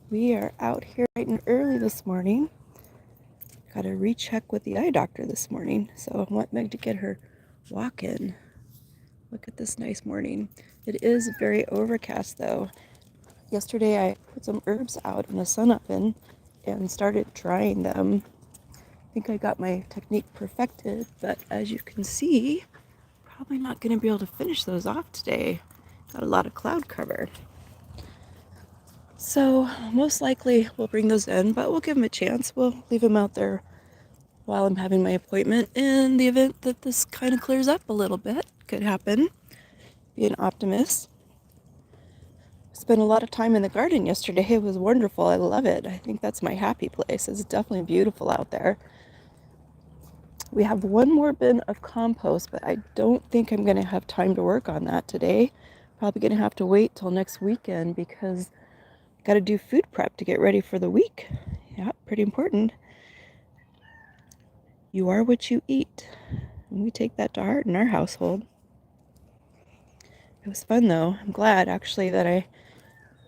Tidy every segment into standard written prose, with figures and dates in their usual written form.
We are out here bright and early this morning. Got to recheck with the eye doctor this morning, so I want Meg to get her walk in. Look at this nice morning. It is very overcast though. Yesterday I put some herbs out in the sun oven and started drying them. I think I got my technique perfected, but as you can see, probably not going to be able to finish those off today. Got a lot of cloud cover. So most likely we'll bring those in, but we'll give them a chance. We'll leave them out there while I'm having my appointment in the event that this kind of clears up a little bit. Could happen. Be an optimist. Spent a lot of time in the garden yesterday. It was wonderful. I love it. I think that's my happy place. It's definitely beautiful out there. We have one more bin of compost, but I don't think I'm going to have time to work on that today. Probably going to have to wait till next weekend because I got to do food prep to get ready for the week. Yeah, pretty important. You are what you eat. And we take that to heart in our household. It was fun though. I'm glad actually that I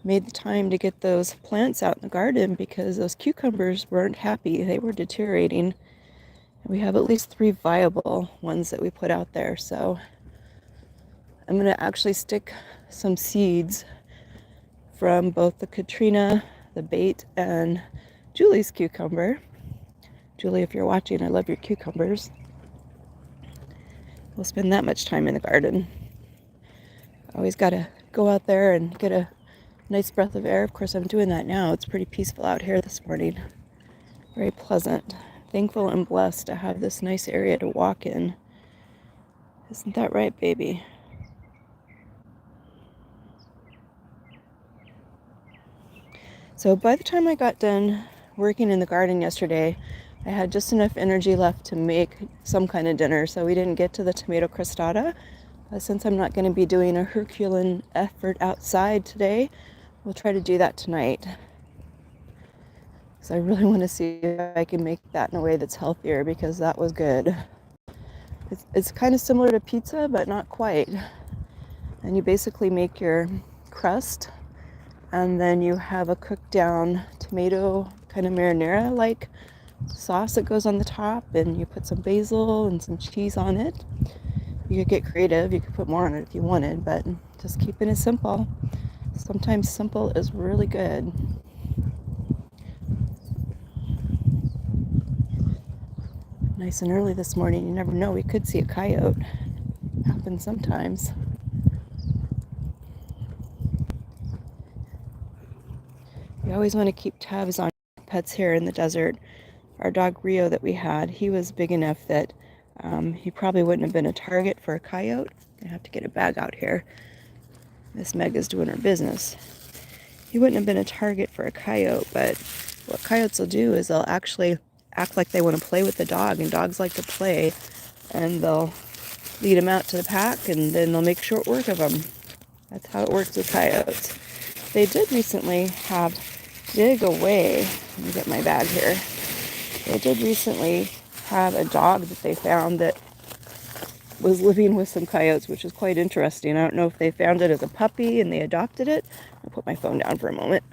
made the time to get those plants out in the garden because those cucumbers weren't happy. They were deteriorating. And we have at least 3 viable ones that we put out there. So I'm going to actually stick some seeds from both the Katrina, the bait, and Julie's cucumber. Julie, if you're watching, I love your cucumbers. We'll spend that much time in the garden. Always got to go out there and get a nice breath of air. Of course, I'm doing that now. It's pretty peaceful out here this morning. Very pleasant. Thankful and blessed to have this nice area to walk in. Isn't that right, baby? So by the time I got done working in the garden yesterday, I had just enough energy left to make some kind of dinner. So we didn't get to the tomato crostata. Since I'm not going to be doing a Herculean effort outside today, we'll try to do that tonight. So I really want to see if I can make that in a way that's healthier because that was good. It's kind of similar to pizza, but not quite. And you basically make your crust, and then you have a cooked down tomato kind of marinara like sauce that goes on the top, and you put some basil and some cheese on it. You could get creative, you could put more on it if you wanted, but just keeping it simple. Sometimes simple is really good. Nice and early this morning. You never know, we could see a coyote. Happens sometimes. You always want to keep tabs on pets here in the desert. Our dog Rio that we had, he was big enough that he probably wouldn't have been a target for a coyote. I have to get a bag out here. Miss Meg is doing her business. He wouldn't have been a target for a coyote, but what coyotes will do is they'll actually act like they want to play with the dog, and dogs like to play, and they'll lead him out to the pack, and then they'll make short work of him. That's how it works with coyotes. They did recently dig away. Let me get my bag here. They did recently have a dog that they found that was living with some coyotes, which is quite interesting. I don't know if they found it as a puppy and they adopted it. I'll put my phone down for a moment.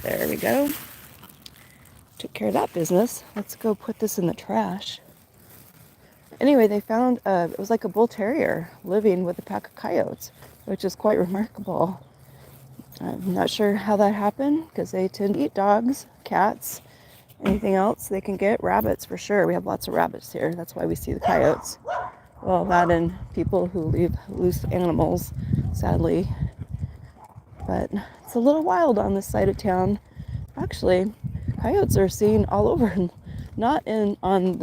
There we go. Took care of that business. Let's go put this in the trash. Anyway, they found it was like a bull terrier living with a pack of coyotes, which is quite remarkable. I'm not sure how that happened because they tend to eat dogs, cats, anything else they can get. Rabbits for sure. We have lots of rabbits here. That's why we see the coyotes. Well, that and people who leave loose animals, sadly. But it's a little wild on this side of town. Actually, coyotes are seen all over, not on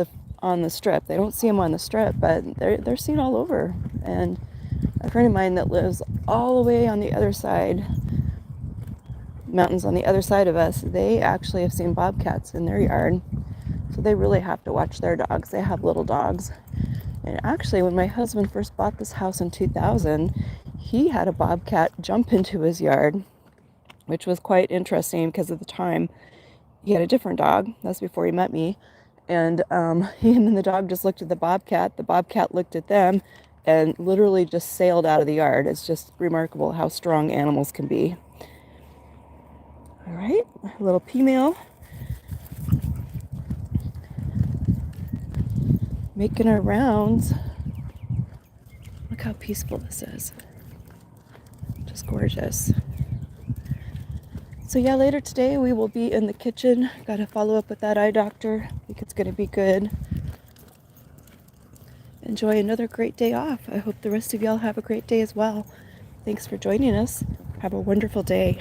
the strip. They don't see them on the strip, but they're seen all over. And a friend of mine that lives all the way on the other side, mountains on the other side of us, they actually have seen bobcats in their yard. So they really have to watch their dogs. They have little dogs. And actually, when my husband first bought this house in 2000, he had a bobcat jump into his yard, which was quite interesting because at the time he had a different dog. That's before he met me. And he and the dog just looked at the bobcat. The bobcat looked at them, and literally just sailed out of the yard. It's just remarkable how strong animals can be. All right, a little female making her rounds. Look how peaceful this is. Just gorgeous. So yeah, later today we will be in the kitchen. Got to follow up with that eye doctor. I think it's going to be good. Enjoy another great day off. I hope the rest of y'all have a great day as well. Thanks for joining us. Have a wonderful day.